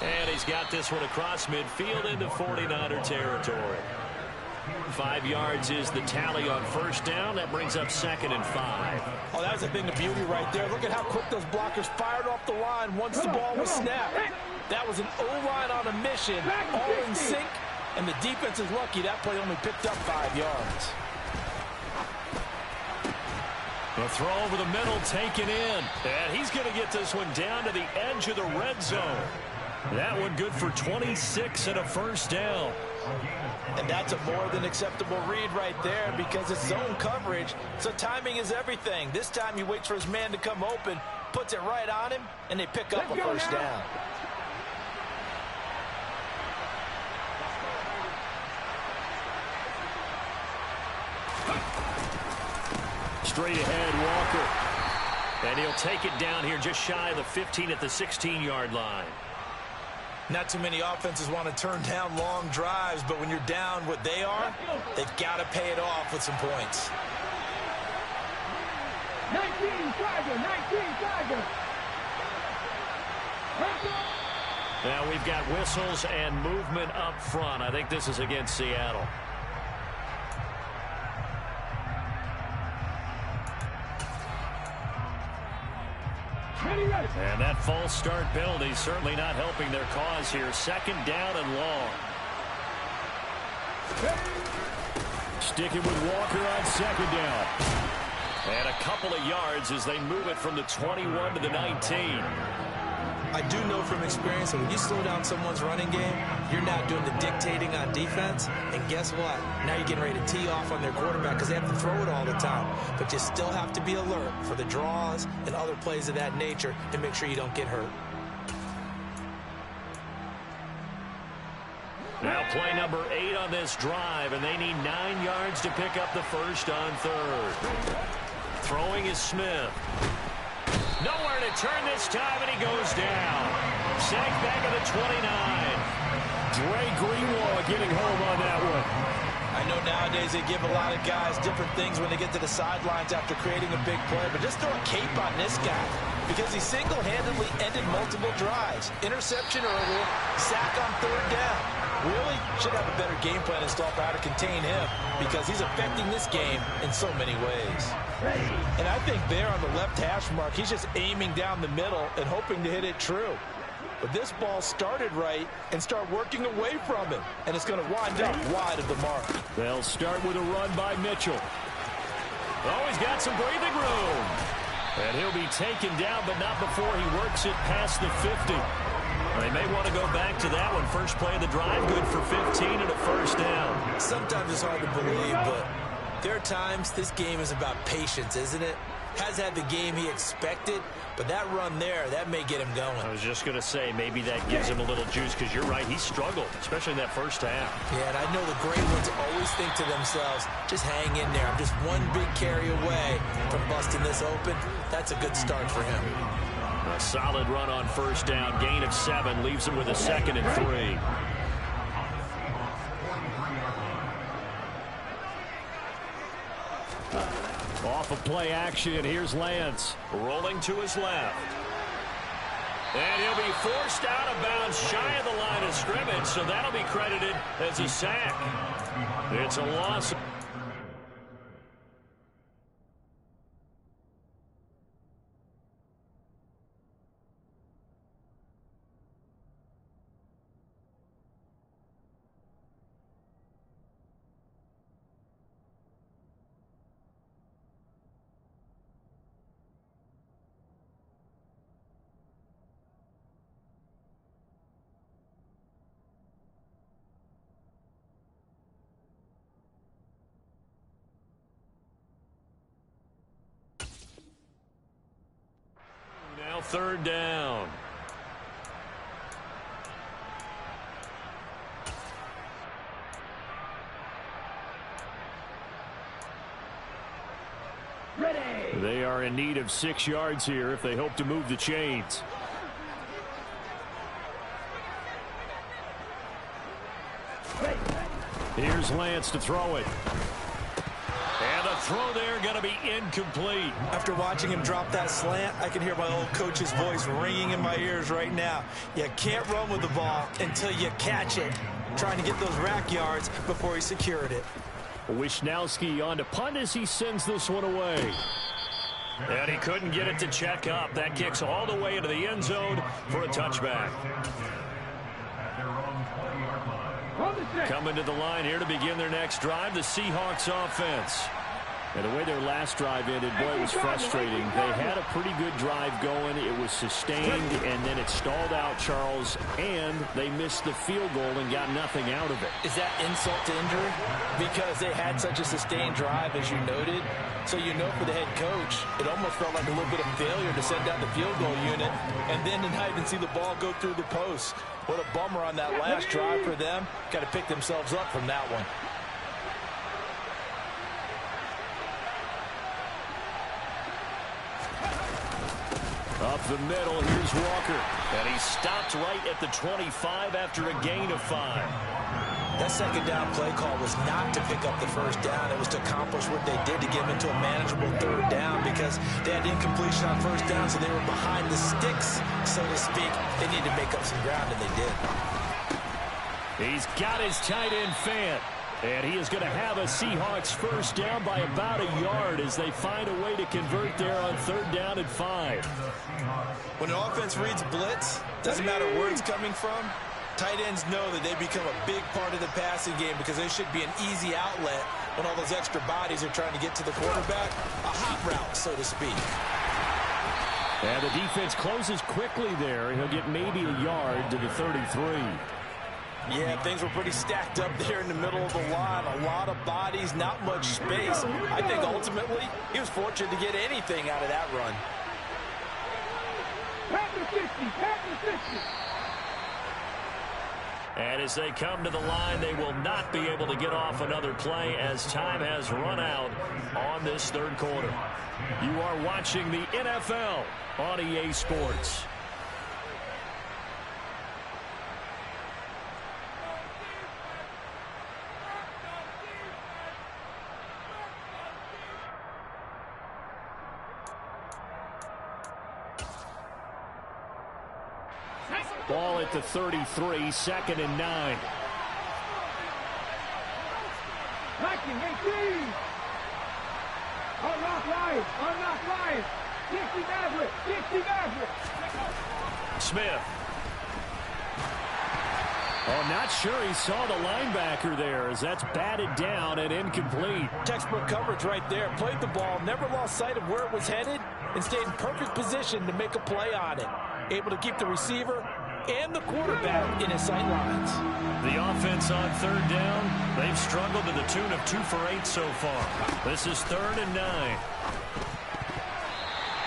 And he's got this one across midfield into 49er territory. 5 yards is the tally on first down. That brings up second and 5. Oh, that was a thing of beauty right there. Look at how quick those blockers fired off the line once the ball was snapped. That was an O-line on a mission, all in sync, and the defense is lucky that play only picked up 5 yards. The throw over the middle taken in, and he's going to get this one down to the edge of the red zone. That one good for 26 and a first down. And that's a more than acceptable read right there, because it's zone coverage, so timing is everything. This time he waits for his man to come open, puts it right on him, and they pick up a first down. Straight ahead, Walker. And he'll take it down here just shy of the 15 at the 16-yard line. Not too many offenses want to turn down long drives, but when you're down what they are, they've got to pay it off with some points. 19 Tiger, 19 Tiger. Now we've got whistles and movement up front. I think this is against Seattle. And that false start penalty certainly not helping their cause here. Second down and long. Sticking with Walker on second down. And a couple of yards as they move it from the 21 to the 19. I do know from experience that when you slow down someone's running game, you're now doing the dictating on defense. And guess what? Now you're getting ready to tee off on their quarterback because they have to throw it all the time. But you still have to be alert for the draws and other plays of that nature to make sure you don't get hurt. Now play number 8 on this drive, and they need 9 yards to pick up the first on third. Throwing is Smith. Nowhere to turn this time, and he goes down. Sacked back at the 29. Dre Greenlaw getting home on that one. I know nowadays they give a lot of guys different things when they get to the sidelines after creating a big play, but just throw a cape on this guy because he single-handedly ended multiple drives. Interception earlier, sack on third down. Really should have a better game plan installed for how to contain him because he's affecting this game in so many ways. And I think there on the left hash mark, he's just aiming down the middle and hoping to hit it true. But this ball started right and start working away from him, and it's going to wind up wide of the mark. They'll start with a run by Mitchell. Oh, he's got some breathing room. And he'll be taken down, but not before he works it past the 50. They may want to go back to that one. First play of the drive, good for 15 and a first down. Sometimes it's hard to believe, but there are times this game is about patience, isn't it? Has had the game he expected, but that run there, that may get him going. I was just going to say, maybe that gives him a little juice, because you're right, he struggled, especially in that first half. Yeah, and I know the great ones always think to themselves, just hang in there. I'm just one big carry away from busting this open. That's a good start for him. A solid run on first down, gain of 7, leaves him with a 2nd and 3. Off of play action, here's Lance. Rolling to his left. And he'll be forced out of bounds shy of the line of scrimmage, so that'll be credited as a sack. It's a loss. Now third down. Ready. They are in need of 6 yards here if they hope to move the chains. Here's Lance to throw it. And the throw there going to be incomplete. After watching him drop that slant, I can hear my old coach's voice ringing in my ears right now. You can't run with the ball until you catch it. Trying to get those rack yards before he secured it. Wisnowski on to punt as he sends this one away. And he couldn't get it to check up. That kicks all the way into the end zone for a touchback. Coming to the line here to begin their next drive, the Seahawks offense. And the way their last drive ended, boy, it was frustrating. They had a pretty good drive going. It was sustained, and then it stalled out, Charles, and they missed the field goal and got nothing out of it. Is that insult to injury? Because they had such a sustained drive, as you noted. So you know for the head coach, it almost felt like a little bit of failure to send down the field goal unit and then to not even see the ball go through the post. What a bummer on that last drive for them. Got to pick themselves up from that one. Up the middle, here's Walker. And he stopped right at the 25 after a gain of 5. That second down play call was not to pick up the first down. It was to accomplish what they did to get them into a manageable third down because they had incompletion on first down, so they were behind the sticks, so to speak. They needed to make up some ground, and they did. He's got his tight end Fant. And he is going to have a Seahawks first down by about a yard as they find a way to convert there on third down and 5. When an offense reads blitz, doesn't matter where it's coming from, tight ends know that they become a big part of the passing game because they should be an easy outlet when all those extra bodies are trying to get to the quarterback. A hot route, so to speak. And the defense closes quickly there. He'll get maybe a yard to the 33. Yeah, things were pretty stacked up there in the middle of the line. A lot of bodies, not much space. I think ultimately he was fortunate to get anything out of that run. Pack the 60, pack the 60. And as they come to the line, they will not be able to get off another play as time has run out on this third quarter. You are watching the NFL on EA Sports. Ball at the 33, 2nd and 9. Liking 18. Unlock Lions, unlock Lions. 60 Maverick, 60 Maverick. Smith. Oh, not sure he saw the linebacker there as that's batted down and incomplete. Textbook coverage right there. Played the ball, never lost sight of where it was headed, and stayed in perfect position to make a play on it. Able to keep the receiver and the quarterback in his sight lines. The offense on third down, they've struggled to the tune of 2 for 8 so far. This is 3rd and 9.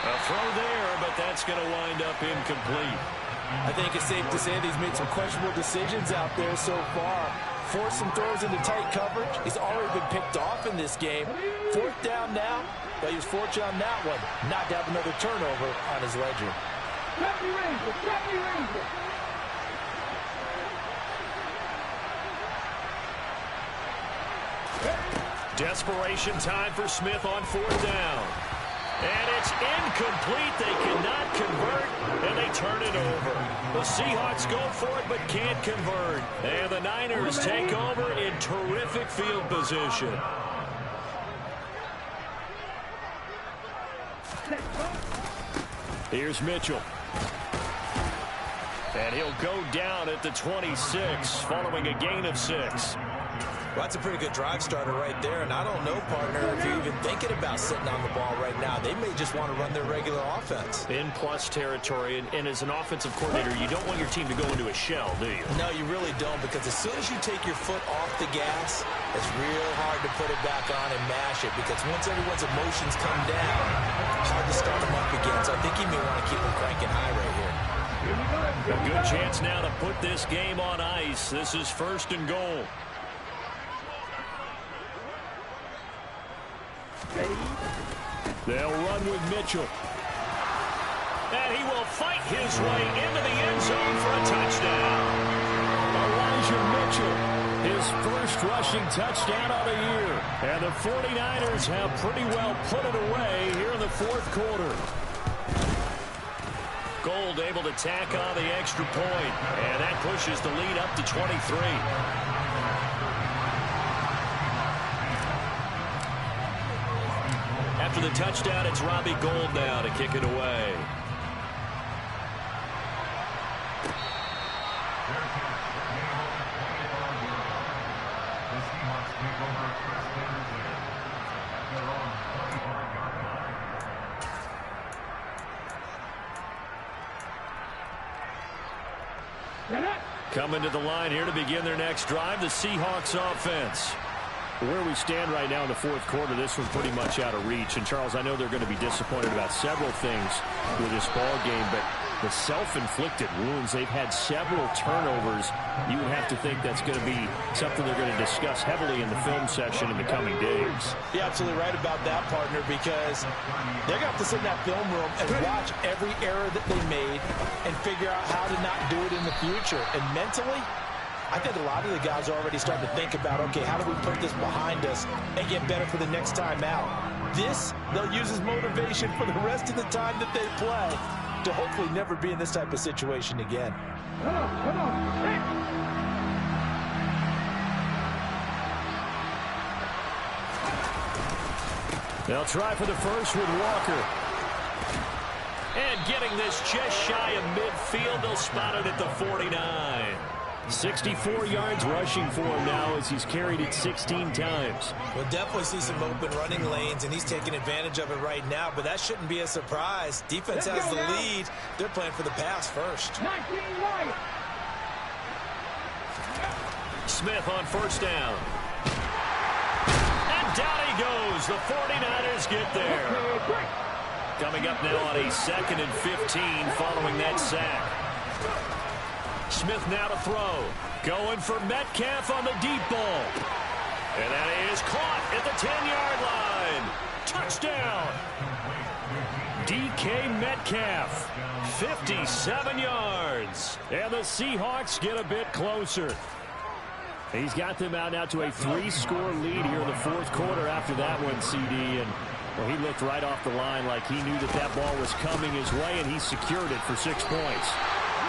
A throw there, but that's going to wind up incomplete. I think it's safe to say that he's made some questionable decisions out there so far. Forced some throws into tight coverage. He's already been picked off in this game. 4th down now, but he was fortunate on that one. Not to have another turnover on his ledger. Chubby Ranger, Chubby Ranger. Desperation time for Smith on 4th down. And it's incomplete. They cannot convert, and they turn it over. The Seahawks go for it, but can't convert. And the Niners take over in terrific field position. Here's Mitchell. And he'll go down at the 26, following a gain of 6. Well, that's a pretty good drive starter right there, and I don't know, partner, if you're even thinking about sitting on the ball right now. They may just want to run their regular offense. In plus territory, and as an offensive coordinator, you don't want your team to go into a shell, do you? No, you really don't, because as soon as you take your foot off the gas, it's real hard to put it back on and mash it, because once everyone's emotions come down, it's hard to start them up again. So I think you may want to keep them cranking high right here. A good chance now to put this game on ice. This is 1st and goal. They'll run with Mitchell. And he will fight his way into the end zone for a touchdown. Elijah Mitchell, his first rushing touchdown of the year. And the 49ers have pretty well put it away here in the 4th quarter. Gold able to tack on the extra point. And that pushes the lead up to 23. After the touchdown, it's Robbie Gould now to kick it away. Coming to the line here to begin their next drive, the Seahawks offense. Where we stand right now in the 4th quarter, this one's pretty much out of reach. And, Charles, I know they're going to be disappointed about several things with this ball game, but the self-inflicted wounds, they've had several turnovers. You would have to think that's going to be something they're going to discuss heavily in the film session in the coming days. You're absolutely right about that, partner, because they're going to have to sit in that film room and watch every error that they made and figure out how to not do it in the future. And mentally, I think a lot of the guys are already starting to think about, okay, how do we put this behind us and get better for the next time out? This, they'll use as motivation for the rest of the time that they play to hopefully never be in this type of situation again. Come on. They'll try for the first with Walker. And getting this just shy of midfield, they'll spot it at the 49. 64 yards rushing for him now as he's carried it 16 times. We'll definitely see some open running lanes, and he's taking advantage of it right now, but that shouldn't be a surprise. Defense has the lead. They're playing for the pass first. 19 right. Smith on first down. And down he goes. The 49ers get there. Coming up now on a 2nd and 15 following that sack. Smith now to throw. Going for Metcalf on the deep ball. And that is caught at the 10-yard line. Touchdown. DK Metcalf. 57 yards. And the Seahawks get a bit closer. He's got them out now to a 3-score lead here in the fourth quarter after that one, CD. And well, he looked right off the line like he knew that that ball was coming his way, and he secured it for 6 points.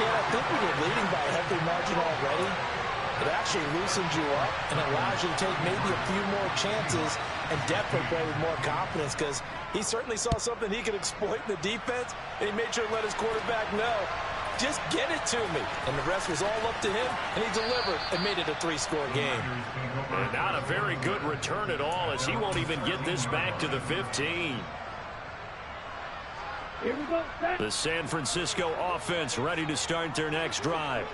Yeah, I think when you're leading by a healthy margin already, it actually loosens you up and allows you to take maybe a few more chances and definitely play with more confidence, because he certainly saw something he could exploit in the defense, and he made sure to let his quarterback know, just get it to me. And the rest was all up to him, and he delivered and made it a 3-score game. And not a very good return at all, as he won't even get this back to the 15. Here we go. The San Francisco offense ready to start their next drive.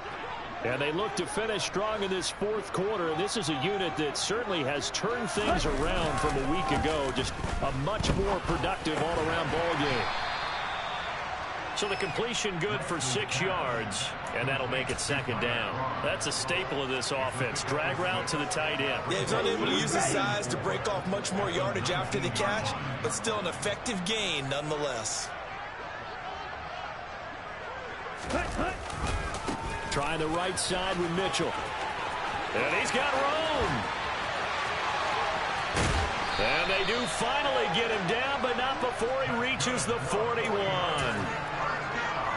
And they look to finish strong in this fourth quarter. This is a unit that certainly has turned things around from a week ago. Just a much more productive all-around ball game. So the completion good for 6 yards, and that'll make it 2nd down. That's a staple of this offense. Drag route to the tight end. Yeah, he's unable to use his size to break off much more yardage after the catch, but still an effective gain nonetheless. Trying the right side with Mitchell. And he's got room. And they do finally get him down, but not before he reaches the 41.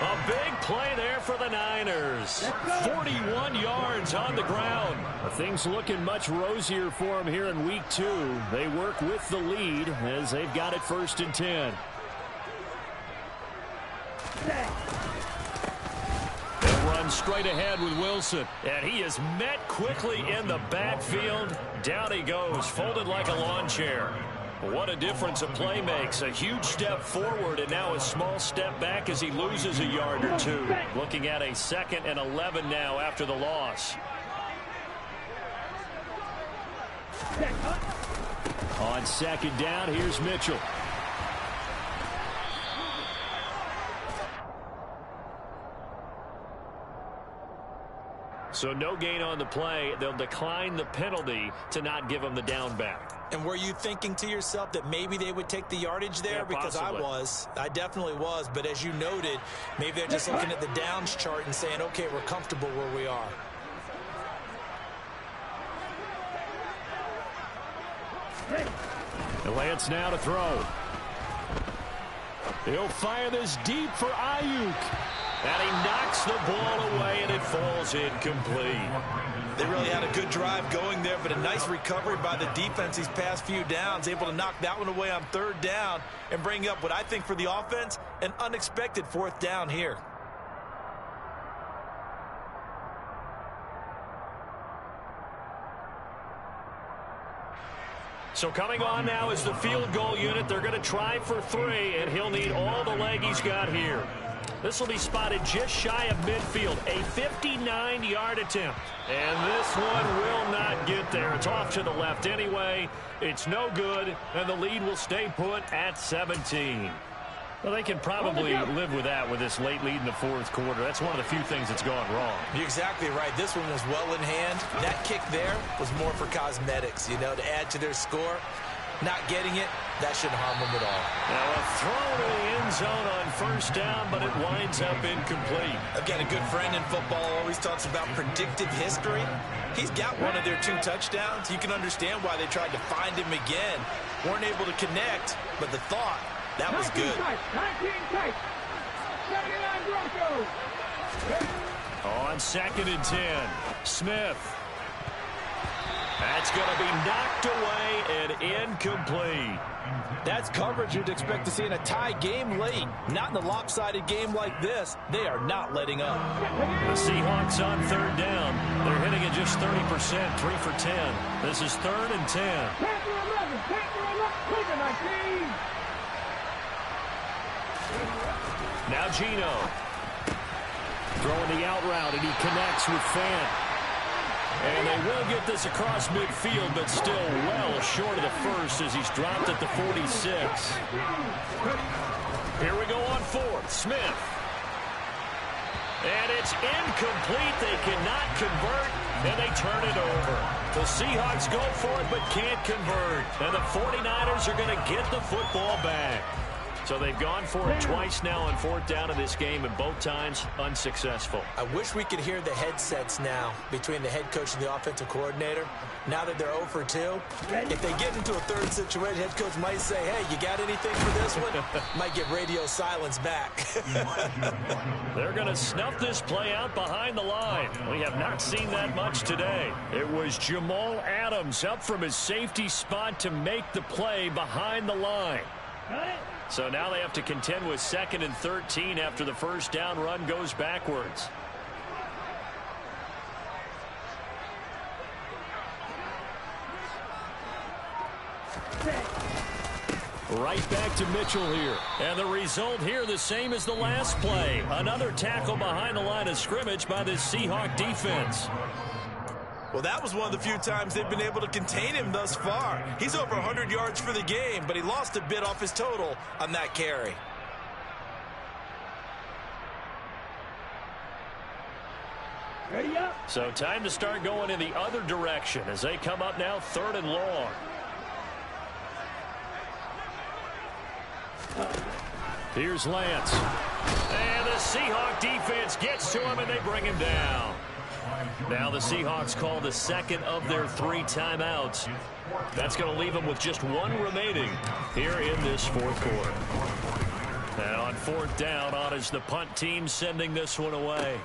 A big play there for the Niners. 41 yards on the ground. Things looking much rosier for him here in week 2. They work with the lead as they've got it 1st and 10. They'll run straight ahead with Wilson. And he is met quickly in the backfield. Down he goes, folded like a lawn chair. What a difference a play makes. A huge step forward and now a small step back as he loses a yard or 2. Looking at a 2nd and 11 now after the loss. On 2nd down, here's Mitchell. So no gain on the play. They'll decline the penalty to not give him the down back. And were you thinking to yourself that maybe they would take the yardage there? Yeah, because possibly. I definitely was. But as you noted, maybe they're just looking at the downs chart and saying, okay, we're comfortable where we are. And Lance now to throw. He'll fire this deep for Ayuk. And he knocks the ball away, and it falls incomplete. They really had a good drive going there, but a nice recovery by the defense these past few downs, able to knock that one away on 3rd down and bring up what I think for the offense, an unexpected 4th down here. So coming on now is the field goal unit. They're going to try for 3, and he'll need all the leg he's got here. This will be spotted just shy of midfield. A 59-yard attempt. And this one will not get there. It's off to the left anyway. It's no good, and the lead will stay put at 17. Well, they can probably live with that with this late lead in the fourth quarter. That's one of the few things that's gone wrong. You're exactly right. This one was well in hand. That kick there was more for cosmetics, you know, to add to their score. Not getting it, that shouldn't harm them at all. Now a throw to the end zone on 1st down, but it winds up incomplete. I've got a good friend in football, always talks about predictive history. He's got one of their 2 touchdowns. You can understand why they tried to find him again. Weren't able to connect, but the thought, that was good. 19 tight. 79 Broncos. On 2nd and 10, Smith. That's going to be knocked away and incomplete. That's coverage you'd expect to see in a tie game late. Not in a lopsided game like this. They are not letting up. The Seahawks on third down. They're hitting at just 30%, 3 for 10. This is 3rd and 10. Now Geno. Throwing the out route, and he connects with Fant. And they will get this across midfield, but still well short of the first as he's dropped at the 46. Here we go on 4th. Smith. And it's incomplete. They cannot convert, and they turn it over. The Seahawks go for it, but can't convert. And the 49ers are going to get the football back. So they've gone for it twice now on 4th down in this game, and both times unsuccessful. I wish we could hear the headsets now between the head coach and the offensive coordinator. Now that they're 0 for 2, if they get into a third situation, head coach might say, hey, you got anything for this one? Might get radio silence back. They're going to snuff this play out behind the line. We have not seen that much today. It was Jamal Adams up from his safety spot to make the play behind the line. So now they have to contend with 2nd and 13 after the first down run goes backwards. Right back to Mitchell here. And the result here the same as the last play. Another tackle behind the line of scrimmage by this Seahawk defense. Well, that was one of the few times they've been able to contain him thus far. He's over 100 yards for the game, but he lost a bit off his total on that carry. Ready up. So time to start going in the other direction as they come up now 3rd and long. Here's Lance. And the Seahawk defense gets to him, and they bring him down. Now the Seahawks call the 2nd of their 3 timeouts. That's going to leave them with just 1 remaining here in this 4th quarter. And on 4th down, on is the punt team sending this one away.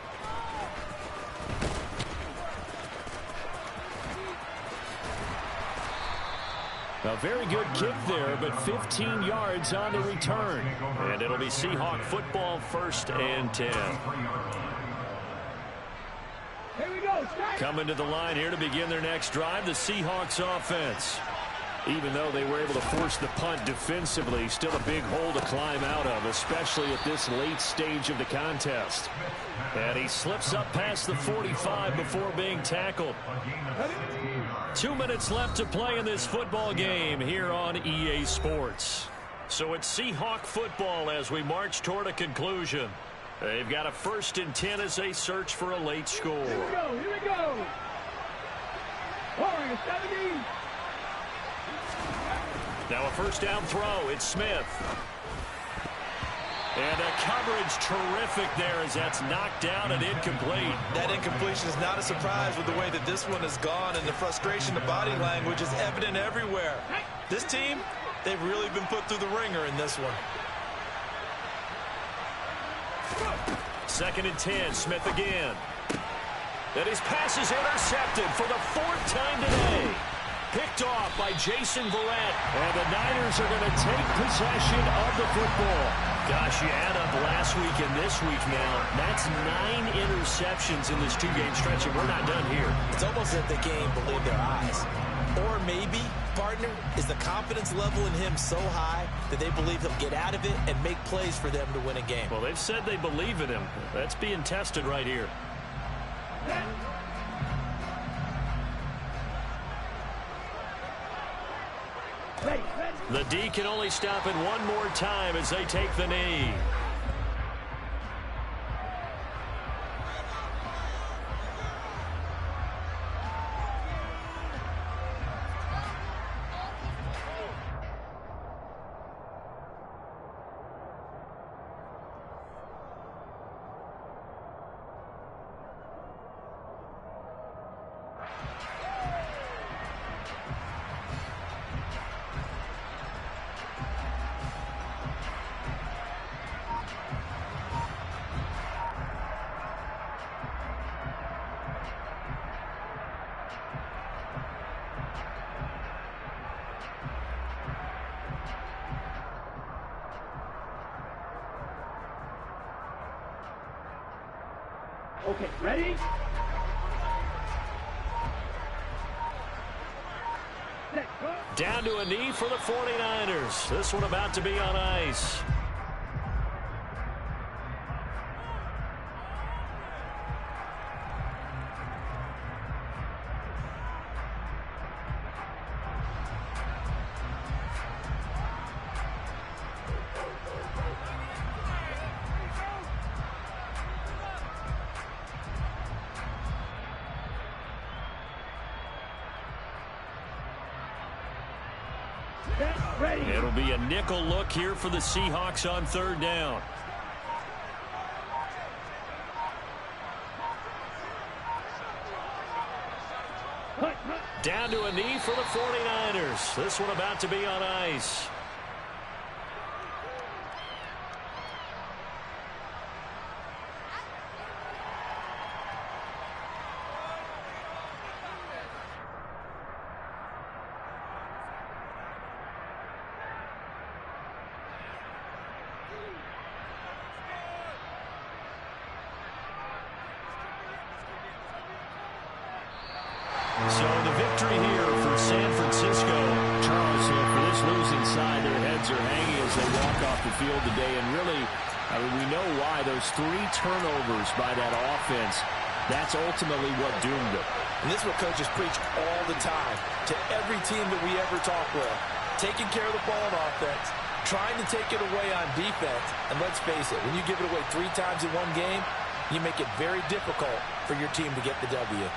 A very good kick there, but 15 yards on the return. And it'll be Seahawk football, 1st and 10. Here we go. Coming to the line here to begin their next drive, the Seahawks offense. Even though they were able to force the punt defensively, still a big hole to climb out of, especially at this late stage of the contest. And he slips up past the 45 before being tackled. 2 minutes left to play in this football game here on EA Sports. So it's Seahawk football as we march toward a conclusion. They've got a 1st and 10 as they search for a late score. Here we go. Here we go. Warriors 70. Now a 1st down throw. It's Smith. And the coverage terrific there as that's knocked down and incomplete. That incompletion is not a surprise with the way that this one has gone, and the frustration, the body language is evident everywhere. This team, they've really been put through the ringer in this one. 2nd and 10, Smith again. And his pass is intercepted for the 4th time today. Picked off by Jason Verrett. And the Niners are going to take possession of the football. Gosh, you add up last week and this week now. That's 9 interceptions in this 2-game stretch, and we're not done here. It's almost as if they can't even believe their eyes. Or maybe, partner, is the confidence level in him so high that they believe he'll get out of it and make plays for them to win a game. Well, they've said they believe in him. That's being tested right here. The D can only stop it one more time as they take the knee. Okay, ready? Set, go. Down to a knee for the 49ers. This one about to be on ice. Ready. It'll be a nickel look here for the Seahawks on third down. Down to a knee for the 49ers. This one about to be on ice. So the victory here for San Francisco. Charles, for this losing side, their heads are hanging as they walk off the field today. And really, I mean, we know why. Those 3 turnovers by that offense, that's ultimately what doomed them. And this is what coaches preach all the time to every team that we ever talk with. Taking care of the ball on offense, trying to take it away on defense. And let's face it, when you give it away 3 times in one game, you make it very difficult for your team to get the W.